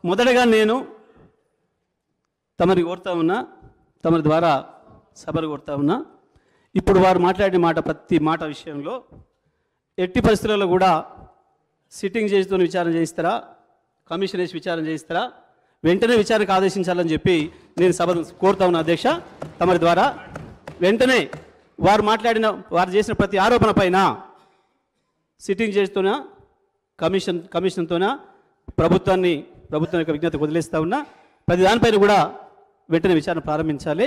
మొదటగా నేను తమరి కోరుతా ఉన్నా, తమరి ద్వారా సభలు కోరుతా ఉన్నా, ఇప్పుడు వారు మాట్లాడిన మాట ప్రతి మాట విషయంలో ఎట్టి పరిస్థితుల్లో కూడా సిట్టింగ్ జడ్జితో విచారణ చేయిస్తారా, కమిషన్ వేసి విచారణ చేయిస్తారా, వెంటనే విచారణకు ఆదేశించాలని చెప్పి నేను సభను కోరుతా ఉన్నా అధ్యక్ష. తమరి ద్వారా వెంటనే వారు చేసిన ప్రతి ఆరోపణ పైన సిట్టింగ్ జడ్జితోనా కమిషన్తోనా ప్రభుత్వం యొక్క విజ్ఞతకు వదిలేస్తూ ఉన్నా, ప్రతి దానిపైన కూడా వెంటనే విచారణ ప్రారంభించాలి.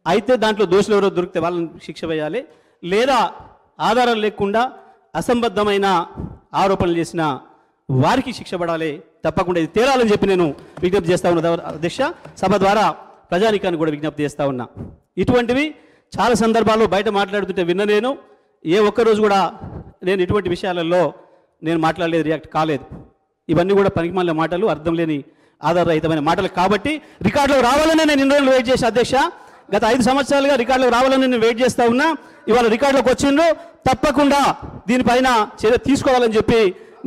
అయితే దాంట్లో దోషులు ఎవరో దొరికితే వాళ్ళని శిక్ష వేయాలి, లేదా ఆధారాలు లేకుండా అసంబద్ధమైన ఆరోపణలు చేసిన వారికి శిక్ష పడాలి. తప్పకుండా ఇది తేలాలని చెప్పి నేను విజ్ఞప్తి చేస్తా ఉన్నా అధ్యక్ష. సభ ద్వారా ప్రజానీకాన్ని కూడా విజ్ఞప్తి చేస్తూ ఉన్నా. ఇటువంటివి చాలా సందర్భాల్లో బయట మాట్లాడుతుంటే విన్న నేను ఏ ఒక్కరోజు కూడా నేను ఇటువంటి విషయాలలో నేను మాట్లాడలేదు, రియాక్ట్ కాలేదు. ఇవన్నీ కూడా పనికిమాలిన మాటలు, అర్థం లేని ఆధారరహితమైన మాటలు కాబట్టి రికార్డులో రావాలని నేను ఇన్ని రోజులు వెయిట్ చేసి అధ్యక్ష. గత 5 సంవత్సరాలుగా రికార్డులో రావాలని నేను వెయిట్ చేస్తూ ఉన్నా. ఇవాళ రికార్డులోకి వచ్చిండ్రు, తప్పకుండా దీనిపైన చర్య తీసుకోవాలని చెప్పి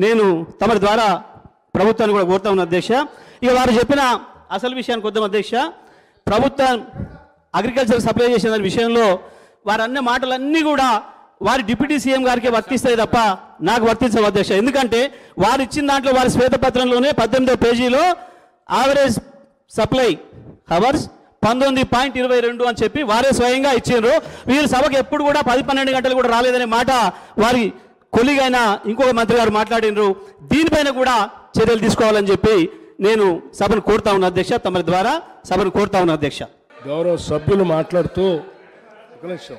నేను తమరి ద్వారా ప్రభుత్వాన్ని కూడా కోరుతా ఉన్నా అధ్యక్ష. ఇక వారు చెప్పిన అసలు విషయానికి వద్దాం అధ్యక్ష. ప్రభుత్వం అగ్రికల్చర్ సప్లై చేసిన దాని విషయంలో వారు అన్న మాటలన్నీ కూడా వారి డిప్యూటీ సీఎం గారికి వర్తిస్తాయి తప్ప నాకు వర్తించవు అధ్యక్ష. ఎందుకంటే వారు ఇచ్చిన దాంట్లో వారి శ్వేతపత్రంలోనే 18వ పేజీలో యావరేజ్ సప్లై అవర్స్ 19.22 అని చెప్పి వారే స్వయంగా ఇచ్చిండ్రు. వీరు సభకు ఎప్పుడు కూడా 10-12 గంటలు కూడా రాలేదనే మాట వారి కొలిగైన ఇంకొక మంత్రి గారు మాట్లాడినరు. దీనిపైన కూడా చర్యలు తీసుకోవాలని చెప్పి నేను సభను కోరుతా ఉన్నా అధ్యక్ష. తమ ద్వారా సభను కోరుతా ఉన్నా అధ్యక్ష. గౌరవ సభ్యులు మాట్లాడుతూ ఒక నిమిషం,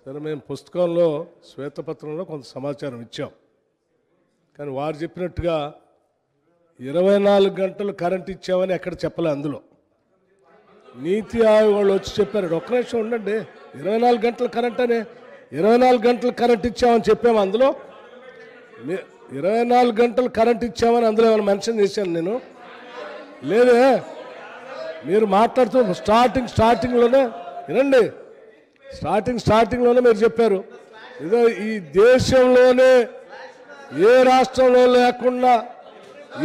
సరే మేము పుస్తకంలో శ్వేతపత్రంలో కొంత సమాచారం ఇచ్చాం, కానీ వారు చెప్పినట్టుగా 24 గంటలు కరెంట్ ఇచ్చామని ఎక్కడ చెప్పలే. అందులో నీతి ఆయోగ్ వాళ్ళు వచ్చి చెప్పారు, ఒక్క నిమిషం ఉండండి, 24 గంటల కరెంట్ అని 24 గంటలు కరెంట్ ఇచ్చామని చెప్పాము. అందులో 24 గంటలు కరెంట్ ఇచ్చామని అందులో ఏమైనా మెన్షన్ చేశాను నేను? లేదే. మీరు మాట్లాడుతూ స్టార్టింగ్లోనే వినండి, స్టార్టింగ్లోనే మీరు చెప్పారు, ఏదో ఈ దేశంలోనే ఏ రాష్ట్రంలో లేకుండా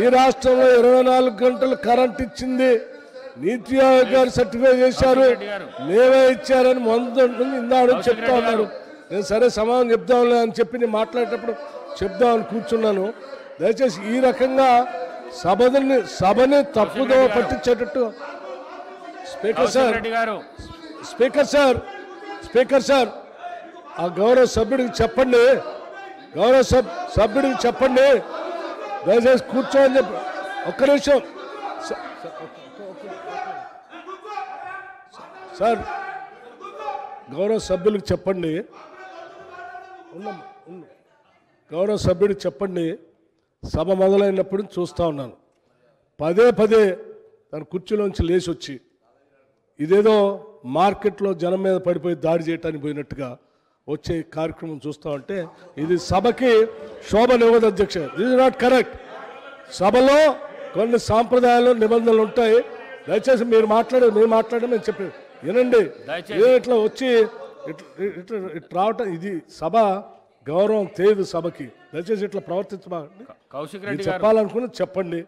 ఈ రాష్ట్రంలో 24 గంటలు కరెంట్ ఇచ్చింది, నీతి ఆయోగ్ గారు సర్టిఫై చేశారు, మేమే ఇచ్చారని ఇందాడు చెప్తా ఉన్నారు. నేను సరే సమాధానం చెప్దాంలే అని చెప్పి నేను మాట్లాడేటప్పుడు చెప్దామని కూర్చున్నాను. దయచేసి ఈ రకంగా సభని తప్పుదో పట్టించేటట్టు స్పీకర్ సార్ ఆ గౌరవ సభ్యుడికి చెప్పండి, సభ్యుడికి చెప్పండి, దయచేసి కూర్చోని చెప్పి. ఒక్క నిమిషం సార్, గౌరవ సభ్యులకు చెప్పండి, గౌరవ సభ్యుడికి చెప్పండి, సభ మొదలైనప్పుడు చూస్తూ ఉన్నాను, పదే తన కుర్చీలోంచి లేచి వచ్చి ఇదేదో మార్కెట్లో జనం మీద పడిపోయి దాడి చేయడానికి పోయినట్టుగా వచ్చే కార్యక్రమం చూస్తూ ఉంటే ఇది సభకి శోభనివ్వదు అధ్యక్ష. This is not correct. సభలో కొన్ని సాంప్రదాయాలు నిబంధనలు ఉంటాయి. దయచేసి మీరు మాట్లాడడం నేను చెప్పేది వినండి. ఇట్లా వచ్చి ఇట్లా రావటం, ఇది సభ గౌరవం తెలియదు సభకి. దయచేసి ఇట్లా ప్రవర్తించబాకండి. చెప్పాలనుకుని చెప్పండి,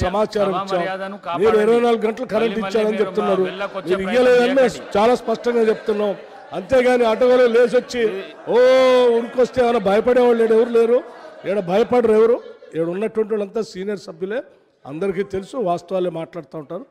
సమాచారం ఇచ్చాం. మీరు 24 గంటలు కరెంట్ ఇచ్చారని చెప్తున్నారు, మీరు ఇయ్యలేదని చాలా స్పష్టంగా చెప్తున్నాం. అంతేగాని అటవలో లేచి వచ్చి ఉరికొస్తే ఏమైనా భయపడేవాళ్ళు ఎవరు లేరు, ఈడ భయపడరు ఎవరు. ఈడ ఉన్నటువంటి వాళ్ళంతా సీనియర్ సభ్యులే, అందరికీ తెలుసు, వాస్తవాలే మాట్లాడుతూ ఉంటారు.